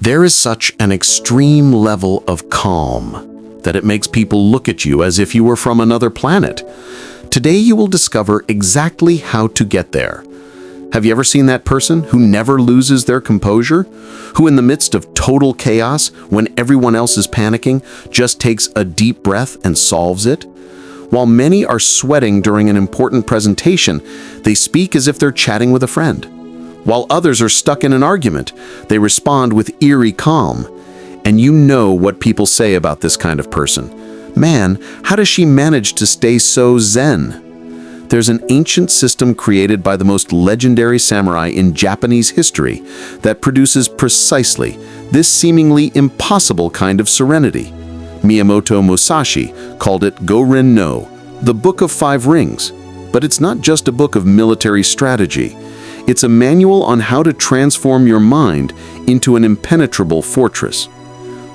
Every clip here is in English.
There is such an extreme level of calm that it makes people look at you as if you were from another planet. Today you will discover exactly how to get there. Have you ever seen that person who never loses their composure? Who in the midst of total chaos, when everyone else is panicking, just takes a deep breath and solves it? While many are sweating during an important presentation, they speak as if they're chatting with a friend. While others are stuck in an argument, they respond with eerie calm. And you know what people say about this kind of person. Man, how does she manage to stay so zen? There's an ancient system created by the most legendary samurai in Japanese history that produces precisely this seemingly impossible kind of serenity. Miyamoto Musashi called it Gorin No, the Book of Five Rings. But it's not just a book of military strategy. It's a manual on how to transform your mind into an impenetrable fortress.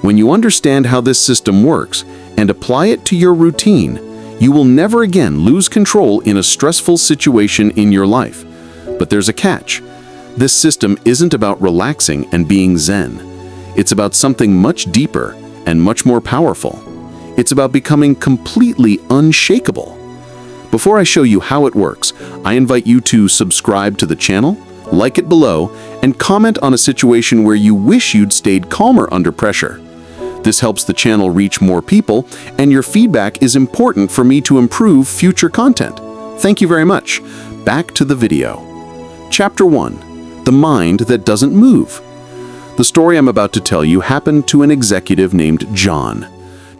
When you understand how this system works and apply it to your routine, you will never again lose control in a stressful situation in your life. But there's a catch. This system isn't about relaxing and being zen. It's about something much deeper and much more powerful. It's about becoming completely unshakable. Before I show you how it works, I invite you to subscribe to the channel, like it below, and comment on a situation where you wish you'd stayed calmer under pressure. This helps the channel reach more people, and your feedback is important for me to improve future content. Thank you very much. Back to the video. Chapter 1. The Mind That Doesn't Move. The story I'm about to tell you happened to an executive named John.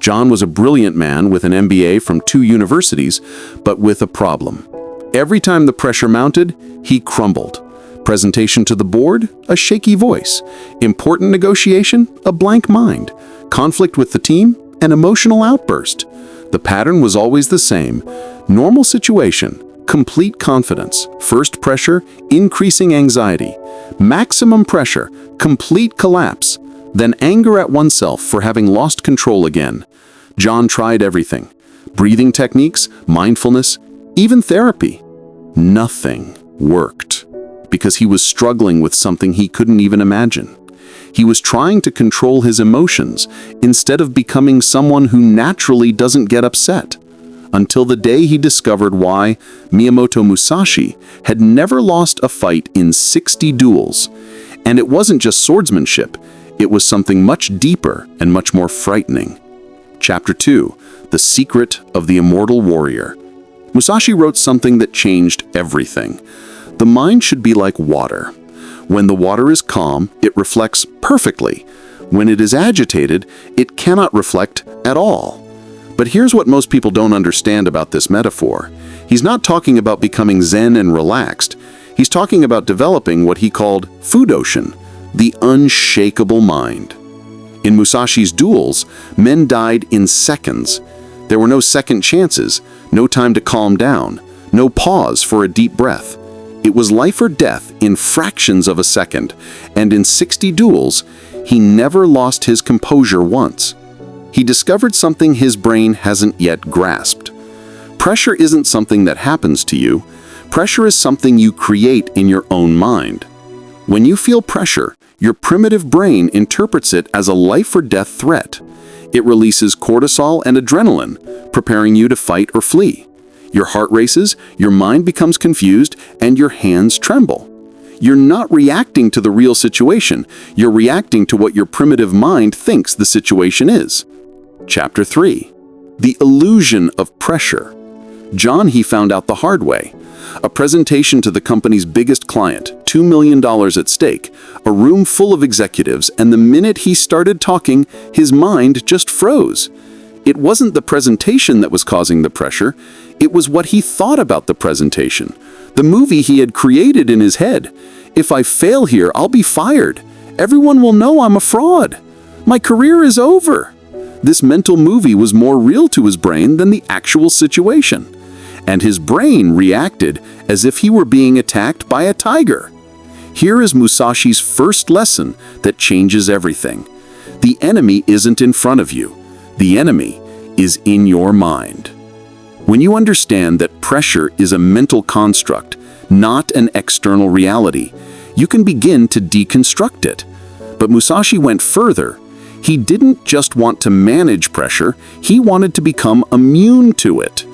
John was a brilliant man with an MBA from 2 universities, but with a problem. Every time the pressure mounted, he crumbled. Presentation to the board, a shaky voice. Important negotiation, a blank mind. Conflict with the team, an emotional outburst. The pattern was always the same. Normal situation, complete confidence. First pressure, increasing anxiety. Maximum pressure, complete collapse. Then anger at oneself for having lost control again. John tried everything. Breathing techniques, mindfulness, even therapy. Nothing worked because he was struggling with something he couldn't even imagine. He was trying to control his emotions instead of becoming someone who naturally doesn't get upset. Until the day he discovered why Miyamoto Musashi had never lost a fight in 60 duels. And it wasn't just swordsmanship. It was something much deeper and much more frightening. Chapter 2. The Secret of the Immortal Warrior. Musashi wrote something that changed everything. The mind should be like water. When the water is calm, it reflects perfectly. When it is agitated, it cannot reflect at all. But here's what most people don't understand about this metaphor. He's not talking about becoming zen and relaxed. He's talking about developing what he called food ocean, the unshakable mind. In Musashi's duels, men died in seconds. There were no second chances, no time to calm down, no pause for a deep breath. It was life or death in fractions of a second, and in 60 duels, he never lost his composure once. He discovered something his brain hasn't yet grasped. Pressure isn't something that happens to you. Pressure is something you create in your own mind. When you feel pressure, your primitive brain interprets it as a life or death threat. It releases cortisol and adrenaline, preparing you to fight or flee. Your heart races, your mind becomes confused, and your hands tremble. You're not reacting to the real situation. You're reacting to what your primitive mind thinks the situation is. Chapter 3. The Illusion of Pressure. John, he found out the hard way. A presentation to the company's biggest client, $2 million at stake, a room full of executives, and the minute he started talking, his mind just froze. It wasn't the presentation that was causing the pressure, it was what he thought about the presentation, the movie he had created in his head. If I fail here, I'll be fired. Everyone will know I'm a fraud. My career is over. This mental movie was more real to his brain than the actual situation. And his brain reacted as if he were being attacked by a tiger. Here is Musashi's first lesson that changes everything. The enemy isn't in front of you. The enemy is in your mind. When you understand that pressure is a mental construct, not an external reality, you can begin to deconstruct it. But Musashi went further. He didn't just want to manage pressure, he wanted to become immune to it.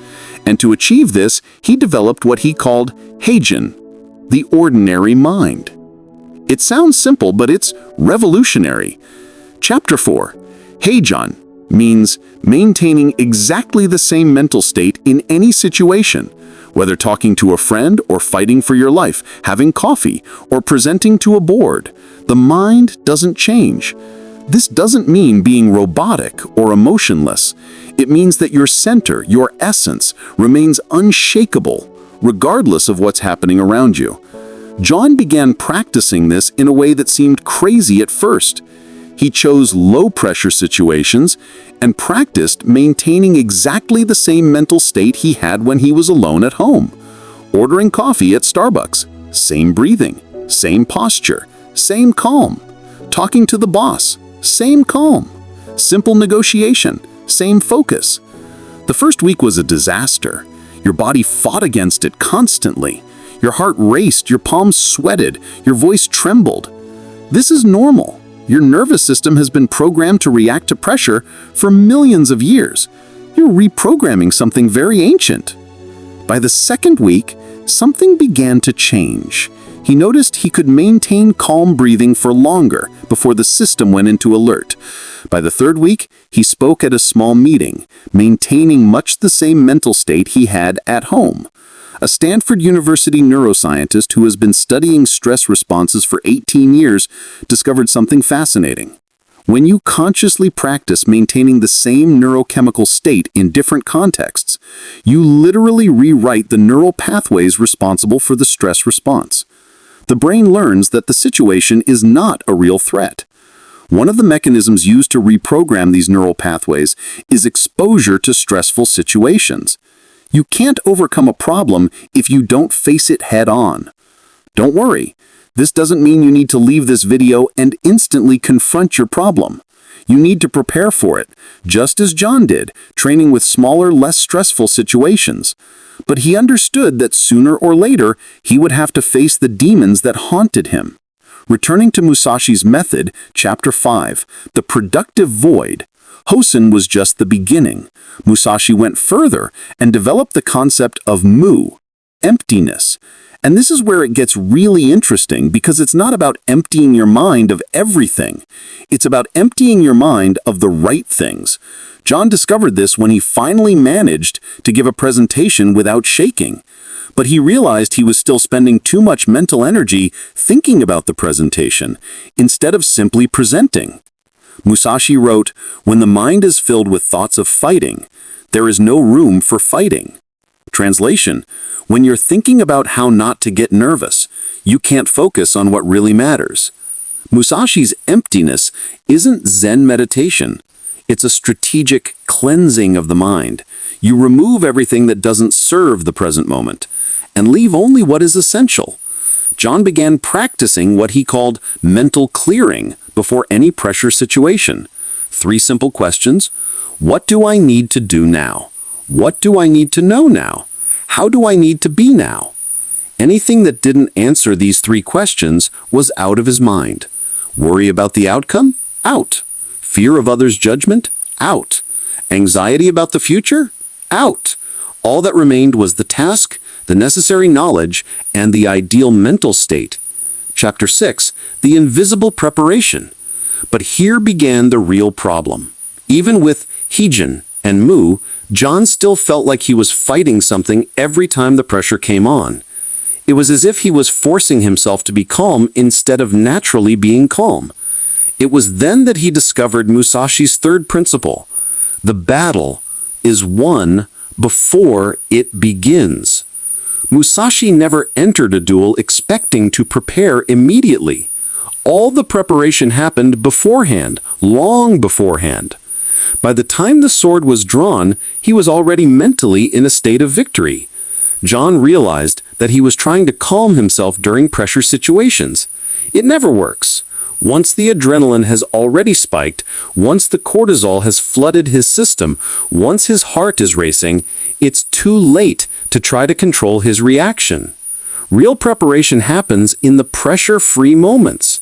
And to achieve this, he developed what he called Heijin, the ordinary mind. It sounds simple, but it's revolutionary. Chapter 4, Heijin, means maintaining exactly the same mental state in any situation, whether talking to a friend or fighting for your life, having coffee, or presenting to a board. The mind doesn't change. This doesn't mean being robotic or emotionless. It means that your center, your essence, remains unshakable, regardless of what's happening around you. John began practicing this in a way that seemed crazy at first. He chose low-pressure situations and practiced maintaining exactly the same mental state he had when he was alone at home. Ordering coffee at Starbucks, same breathing, same posture, same calm. Talking to the boss, same calm. Simple negotiation, same focus. The first week was a disaster. Your body fought against it constantly. Your heart raced, your palms sweated, your voice trembled. This is normal. Your nervous system has been programmed to react to pressure for millions of years. You're reprogramming something very ancient. By the second week, something began to change. He noticed he could maintain calm breathing for longer before the system went into alert. By the third week, he spoke at a small meeting, maintaining much the same mental state he had at home. A Stanford University neuroscientist who has been studying stress responses for 18 years discovered something fascinating. When you consciously practice maintaining the same neurochemical state in different contexts, you literally rewrite the neural pathways responsible for the stress response. The brain learns that the situation is not a real threat. One of the mechanisms used to reprogram these neural pathways is exposure to stressful situations. You can't overcome a problem if you don't face it head-on. Don't worry, this doesn't mean you need to leave this video and instantly confront your problem. You need to prepare for it, just as John did, training with smaller, less stressful situations. But he understood that sooner or later, he would have to face the demons that haunted him. Returning to Musashi's method, Chapter 5, The Productive Void, Hosen was just the beginning. Musashi went further and developed the concept of mu, emptiness. And this is where it gets really interesting because it's not about emptying your mind of everything. It's about emptying your mind of the right things. John discovered this when he finally managed to give a presentation without shaking. But he realized he was still spending too much mental energy thinking about the presentation instead of simply presenting. Musashi wrote, "When the mind is filled with thoughts of fighting, there is no room for fighting." Translation, when you're thinking about how not to get nervous, you can't focus on what really matters. Musashi's emptiness isn't Zen meditation. It's a strategic cleansing of the mind. You remove everything that doesn't serve the present moment and leave only what is essential. John began practicing what he called mental clearing before any pressure situation. 3 simple questions. What do I need to do now? What do I need to know now? How do I need to be now? Anything that didn't answer these 3 questions was out of his mind. Worry about the outcome? Out. Fear of others' judgment? Out. Anxiety about the future? Out. All that remained was the task, the necessary knowledge, and the ideal mental state. Chapter 6, The Invisible Preparation. But here began the real problem. Even with Heijin and Mu, John still felt like he was fighting something every time the pressure came on. It was as if he was forcing himself to be calm instead of naturally being calm. It was then that he discovered Musashi's third principle. The battle is won before it begins. Musashi never entered a duel expecting to prepare immediately. All the preparation happened beforehand, long beforehand. By the time the sword was drawn, he was already mentally in a state of victory. John realized that he was trying to calm himself during pressure situations. It never works. Once the adrenaline has already spiked, once the cortisol has flooded his system, once his heart is racing, it's too late to try to control his reaction. Real preparation happens in the pressure-free moments.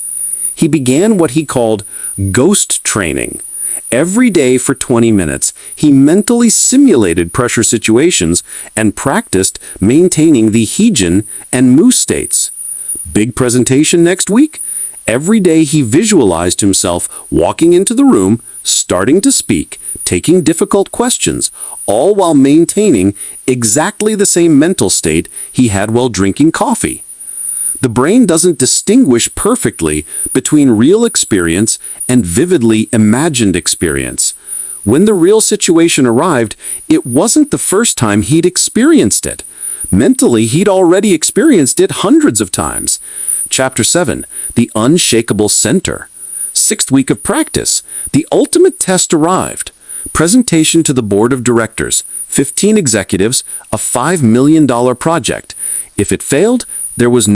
he began what he called ghost training. Every day for 20 minutes, he mentally simulated pressure situations and practiced maintaining the Heijin and Mu states. Big presentation next week? Every day he visualized himself walking into the room, starting to speak, taking difficult questions, all while maintaining exactly the same mental state he had while drinking coffee. The brain doesn't distinguish perfectly between real experience and vividly imagined experience. When the real situation arrived, it wasn't the first time he'd experienced it. Mentally, he'd already experienced it hundreds of times. Chapter 7, The Unshakable Center. 6th week of practice. The ultimate test arrived. Presentation to the board of directors, 15 executives, a $5 million project. If it failed, there was no